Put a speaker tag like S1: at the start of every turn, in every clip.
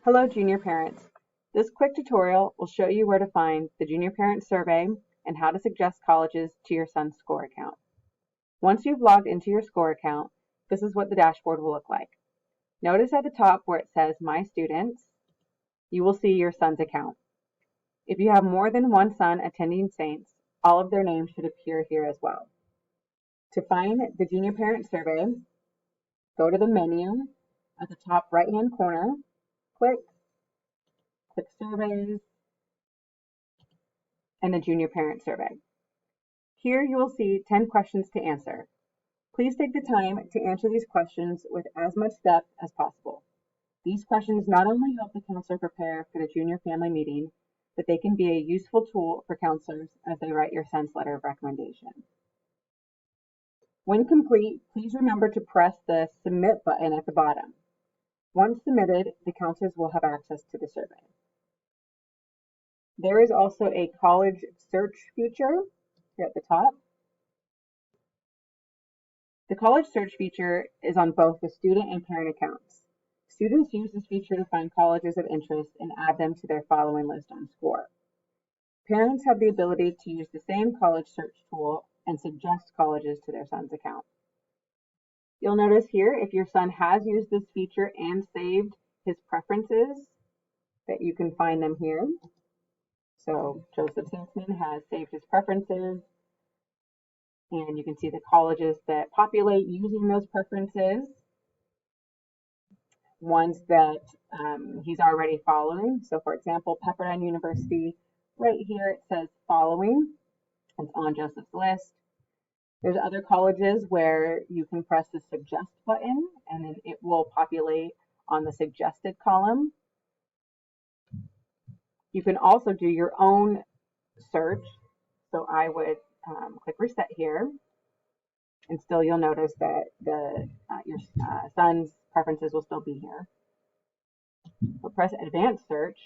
S1: Hello, junior parents. This quick tutorial will show you where to find the Junior Parent Survey and how to suggest colleges to your son's Scoir account. Once you've logged into your Scoir account, this is what the dashboard will look like. Notice at the top where it says My Students, you will see your son's account. If you have more than one son attending Saints, all of their names should appear here as well. To find the Junior Parent Survey, go to the menu at the top right-hand corner, click Surveys, and the Junior Parent Survey. Here you will see 10 questions to answer. Please take the time to answer these questions with as much depth as possible. These questions not only help the counselor prepare for the junior family meeting, but they can be a useful tool for counselors as they write your son's letter of recommendation. When complete, please remember to press the Submit button at the bottom. Once submitted, the counselors will have access to the survey. There is also a college search feature here at the top. The college search feature is on both the student and parent accounts. Students use this feature to find colleges of interest and add them to their following list on Scoir. Parents have the ability to use the same college search tool and suggest colleges to their son's account. You'll notice here, if your son has used this feature and saved his preferences, that you can find them here. So Joseph Saintsman has saved his preferences, and you can see the colleges that populate using those preferences, ones that he's already following. So for example, Pepperdine University, right here it says following. It's on Joseph's list. There's other colleges where you can press the suggest button and then it will populate on the suggested column. You can also do your own search. So I would click reset here, and still you'll notice that your son's preferences will still be here. So press advanced search,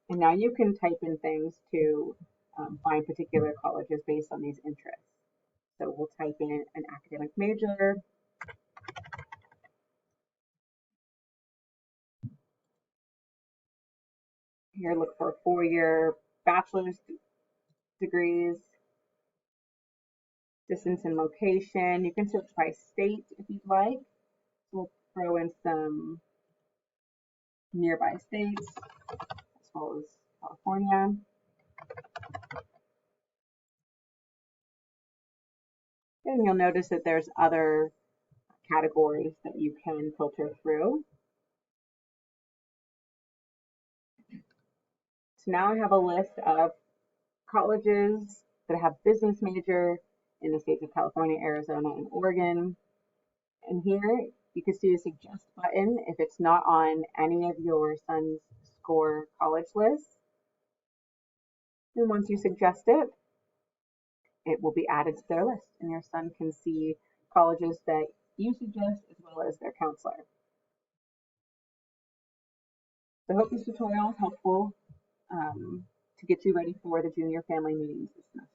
S1: and now you can type in things to find particular colleges based on these interests. So we'll type in an academic major. Here, look for 4-year bachelor's degrees, distance and location. You can search by state if you'd like. We'll throw in some nearby states as well as California. And you'll notice that there's other categories that you can filter through. So now I have a list of colleges that have business major in the states of California, Arizona, and Oregon. And here you can see the suggest button if it's not on any of your son's Scoir college lists. And once you suggest it, it will be added to their list, and your son can see colleges that you suggest as well as their counselor. So I hope this tutorial is helpful to get you ready for the junior family meetings this semester.